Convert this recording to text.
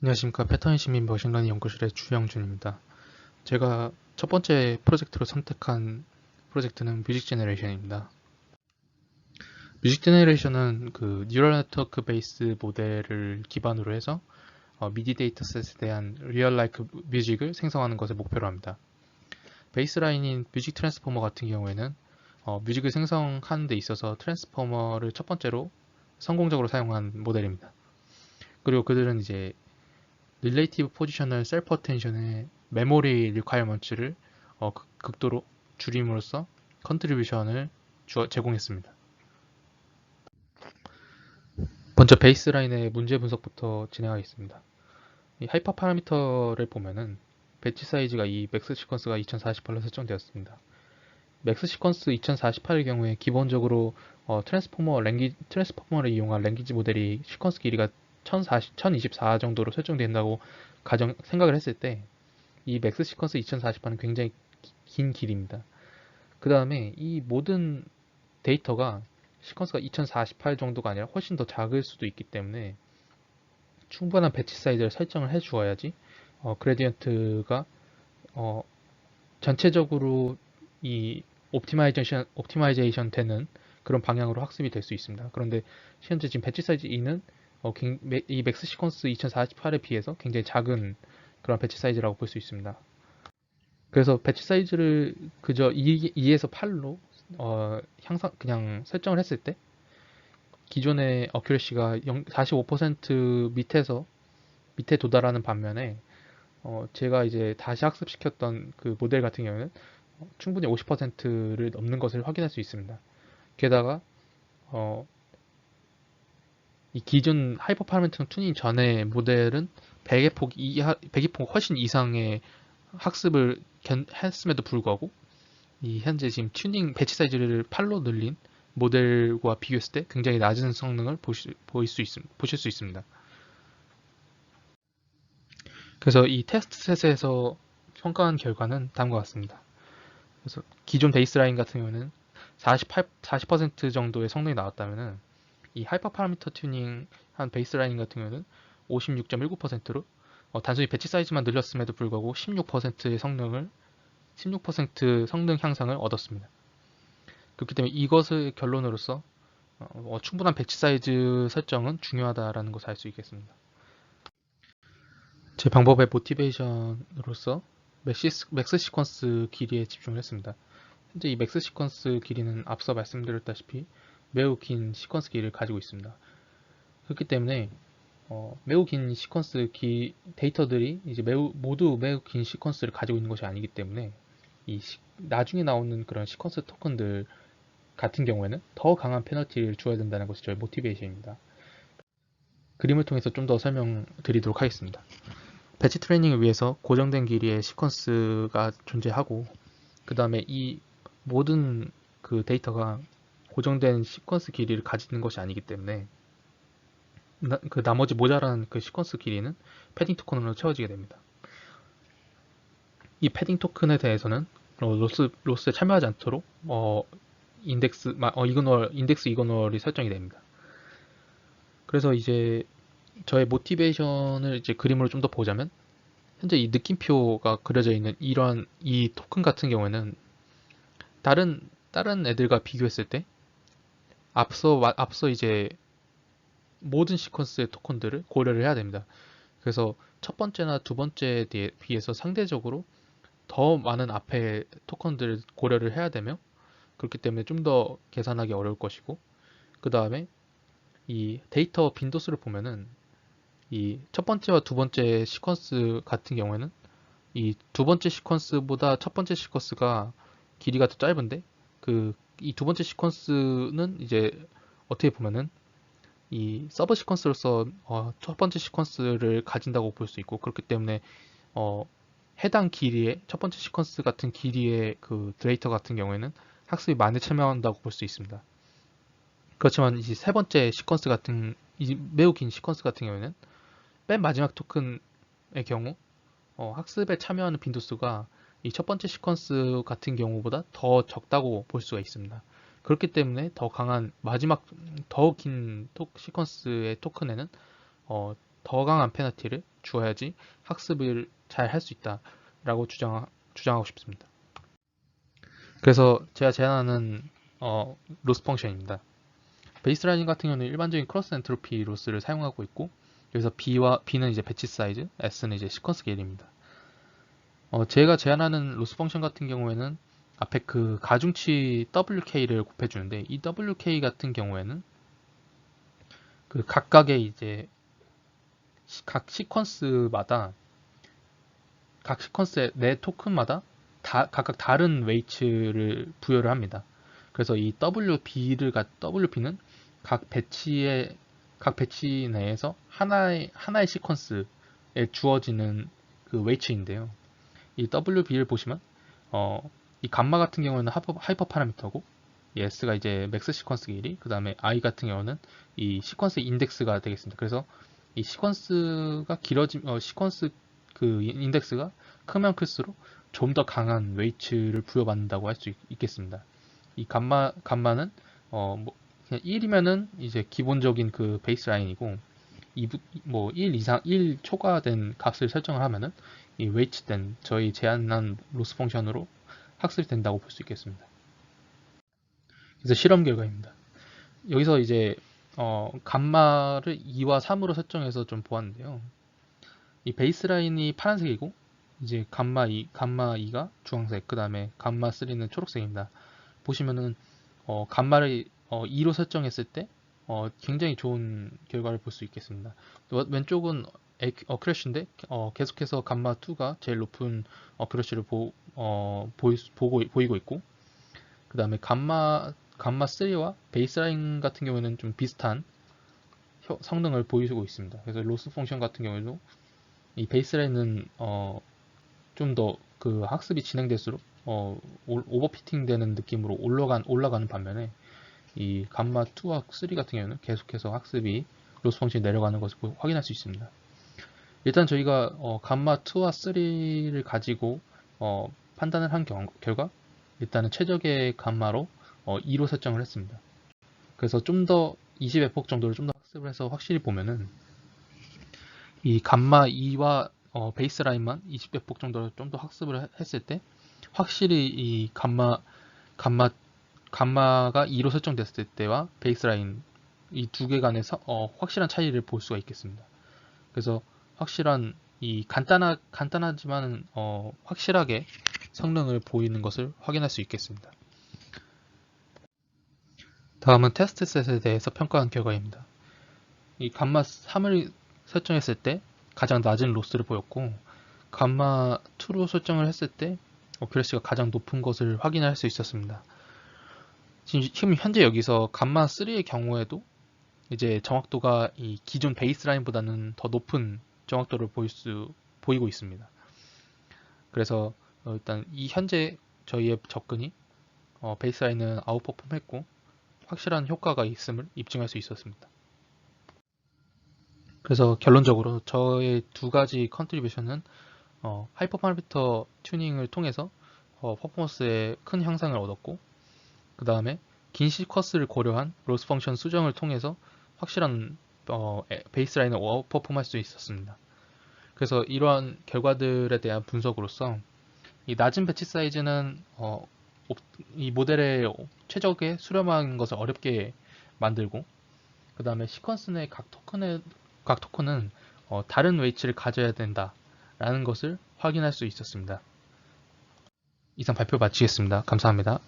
안녕하십니까. 패턴 시민 머신러닝 연구실의 주영준입니다. 제가 첫 번째 프로젝트로 선택한 프로젝트는 뮤직 제너레이션입니다. 뮤직 제너레이션은 그 뉴럴 네트워크 베이스 모델을 기반으로 해서 미디 데이터셋에 대한 리얼 라이크 뮤직을 생성하는 것을 목표로 합니다. 베이스라인인 뮤직 트랜스포머 같은 경우에는 뮤직을 생성하는 데 있어서 트랜스포머를 첫 번째로 성공적으로 사용한 모델입니다. 그리고 그들은 이제 릴레이티브 포지셔널 셀프 어텐션의 메모리 리콰이어먼트를 극도로 줄임으로써 컨트리뷰션을 제공했습니다. 먼저 베이스라인의 문제 분석부터 진행하겠습니다. 이 하이퍼 파라미터를 보면은 배치 사이즈가 이 맥스 시퀀스가 2048로 설정되었습니다. 맥스 시퀀스 2048의 경우에 기본적으로 트랜스포머를 이용한 랭귀지 모델이 시퀀스 길이가 1024 정도로 설정된다고 생각을 했을 때 이 맥스 시퀀스 2048은 굉장히 긴 길입니다. 그 다음에 이 모든 데이터가 시퀀스가 2048 정도가 아니라 훨씬 더 작을 수도 있기 때문에 충분한 배치 사이즈를 설정을 해 주어야지 그레디언트가 전체적으로 이 옵티마이제이션 되는 그런 방향으로 학습이 될 수 있습니다. 그런데 현재 지금 배치 사이즈 2는 이 맥스 시퀀스 2048에 비해서 굉장히 작은 그런 배치 사이즈라고 볼 수 있습니다. 그래서 배치 사이즈를 그저 2에서 8로 그냥 설정을 했을 때 기존의 어큐레시가 45% 밑에 도달하는 반면에 제가 이제 다시 학습시켰던 그 모델 같은 경우는 충분히 50%를 넘는 것을 확인할 수 있습니다. 게다가 이 기존 하이퍼 파라미터 튜닝 전의 모델은 100의 폭 훨씬 이상의 학습을 했음에도 불구하고 이 현재 지금 배치 사이즈를 8로 늘린 모델과 비교했을 때 굉장히 낮은 성능을 보실 수 있습니다. 그래서 이 테스트 셋에서 평가한 결과는 다음과 같습니다. 그래서 기존 베이스라인 같은 경우는 40% 정도의 성능이 나왔다면은 이 하이퍼 파라미터 튜닝 한 베이스라인 같은 경우는 56.19%로 단순히 배치 사이즈만 늘렸음에도 불구하고 16% 성능 향상을 얻었습니다. 그렇기 때문에 이것을 결론으로서 충분한 배치 사이즈 설정은 중요하다라는 것을 알 수 있겠습니다. 제 방법의 모티베이션으로서 맥스 시퀀스 길이에 집중을 했습니다. 현재 이 맥스 시퀀스 길이는 앞서 말씀드렸다시피 매우 긴 시퀀스 길이를 가지고 있습니다. 그렇기 때문에 매우 긴 시퀀스 데이터들이 이제 모두 매우 긴 시퀀스를 가지고 있는 것이 아니기 때문에 나중에 나오는 그런 시퀀스 토큰들 같은 경우에는 더 강한 페널티를 주어야 된다는 것이 저의 모티베이션입니다. 그림을 통해서 좀 더 설명드리도록 하겠습니다. 배치 트레이닝을 위해서 고정된 길이의 시퀀스가 존재하고 그 다음에 이 모든 그 데이터가 고정된 시퀀스 길이를 가지는 것이 아니기 때문에 그 나머지 모자란 그 시퀀스 길이는 패딩 토큰으로 채워지게 됩니다. 이 패딩 토큰에 대해서는 로스에 참여하지 않도록 인덱스 이거널이 설정이 됩니다. 그래서 이제 저의 모티베이션을 이제 그림으로 좀 더 보자면 현재 이 느낌표가 그려져 있는 이러한 이 토큰 같은 경우에는 다른 애들과 비교했을 때 앞서 이제 모든 시퀀스의 토큰들을 고려를 해야 됩니다. 그래서 첫 번째나 두 번째에 비해서 상대적으로 더 많은 앞에 토큰들을 고려를 해야 되며 그렇기 때문에 좀 더 계산하기 어려울 것이고 그 다음에 이 데이터 빈도수를 보면은 이 첫 번째와 두 번째 시퀀스 같은 경우에는 이 두 번째 시퀀스보다 첫 번째 시퀀스가 길이가 더 짧은데 이 두 번째 시퀀스는 이제 어떻게 보면은 이 서브 시퀀스로서 첫 번째 시퀀스를 가진다고 볼 수 있고 그렇기 때문에 해당 길이의 첫 번째 시퀀스 같은 길이의 그 데이터 같은 경우에는 학습이 많이 참여한다고 볼 수 있습니다. 그렇지만 이제 세 번째 시퀀스 같은 매우 긴 시퀀스 같은 경우에는 맨 마지막 토큰의 경우 학습에 참여하는 빈도수가 이 첫 번째 시퀀스 같은 경우보다 더 적다고 볼 수가 있습니다. 그렇기 때문에 더 강한 더 긴 시퀀스의 토큰에는 더 강한 페널티를 주어야지 학습을 잘 할 수 있다라고 주장하고 싶습니다. 그래서 제가 제안하는 로스 펑션입니다. 베이스라인 같은 경우는 일반적인 크로스 엔트로피 로스를 사용하고 있고, 여기서 B는 이제 배치 사이즈, S는 이제 시퀀스 길이입니다. 제가 제안하는 로스 펑션 같은 경우에는 앞에 그 가중치 WK를 곱해주는데, 이 WK 같은 경우에는 그 각각의 이제 각 시퀀스의 내 토큰마다 각각 다른 웨이츠를 부여를 합니다. 그래서 이 WP는 각 배치 내에서 하나의 시퀀스에 주어지는 그 웨이츠인데요. 이 WB를 보시면 이 감마 같은 경우는 하이퍼 파라미터고, 이 S가 이제 맥스 시퀀스 길이, 그 다음에 I 같은 경우는 이 시퀀스 인덱스가 되겠습니다. 그래서 이 시퀀스가 시퀀스 그 인덱스가 크면 클수록 좀 더 강한 웨이츠를 부여받는다고 할 수 있겠습니다. 이 감마는 그냥 1이면은 이제 기본적인 그 베이스 라인이고, 1 초과된 값을 설정을 하면은 이 웨이츠된 저희 제안한 로스 펑션으로 학습이 된다고 볼 수 있겠습니다. 그래서 실험 결과입니다. 여기서 이제 감마를 2와 3으로 설정해서 좀 보았는데요. 이 베이스라인이 파란색이고, 이제 감마 2가 주황색, 그 다음에 감마 3는 초록색입니다. 보시면은 감마를 2로 설정했을 때 굉장히 좋은 결과를 볼 수 있겠습니다. 왼쪽은 어큐러시인데 계속해서 감마 2가 제일 높은 어큐러시를 보이고 있고, 그 다음에 감마 3와 베이스라인 같은 경우에는 좀 비슷한 성능을 보이고 있습니다. 그래서 로스 펑션 같은 경우에도 이 베이스라인은 좀 더 그 학습이 진행될수록 오버피팅 되는 느낌으로 올라가는 반면에, 이 감마 2와 3 같은 경우는 계속해서 학습이 로스 펑션이 내려가는 것을 확인할 수 있습니다. 일단 저희가 감마 2와 3를 가지고 판단을 한 결과, 일단은 최적의 감마로 2로 설정을 했습니다. 그래서 좀 더 20에폭 정도를 좀 더 학습을 해서 확실히 보면은 이 감마 2와 베이스 라인만 20에폭 정도를 좀 더 학습을 했을 때 확실히 이 감마가 2로 설정됐을 때와 베이스 라인 이 두 개 간의 확실한 차이를 볼 수가 있겠습니다. 그래서 확실한 이 간단하지만 확실하게 성능을 보이는 것을 확인할 수 있겠습니다. 다음은 테스트셋에 대해서 평가한 결과입니다. 이 감마 3을 설정했을 때 가장 낮은 로스를 보였고, 감마 2로 설정을 했을 때 어큐러시가 가장 높은 것을 확인할 수 있었습니다. 지금 현재 여기서 감마 3의 경우에도 이제 정확도가 이 기존 베이스라인보다는 더 높은 정확도를 보이고 있습니다. 그래서 일단 이 현재 저희의 접근이 베이스라인은 아웃퍼폼했고 확실한 효과가 있음을 입증할 수 있었습니다. 그래서 결론적으로 저의 두 가지 컨트리뷰션은 하이퍼 파라미터 튜닝을 통해서 퍼포먼스에 큰 향상을 얻었고, 그 다음에 긴 시퀀스를 고려한 로스 펑션 수정을 통해서 확실한 베이스라인을 아웃퍼폼할 수 있었습니다. 그래서 이러한 결과들에 대한 분석으로서 이 낮은 배치 사이즈는 이 모델의 최적에 수렴한 것을 어렵게 만들고, 그 다음에 시퀀스 내 각 토큰은 다른 웨이츠를 가져야 된다라는 것을 확인할 수 있었습니다. 이상 발표 마치겠습니다. 감사합니다.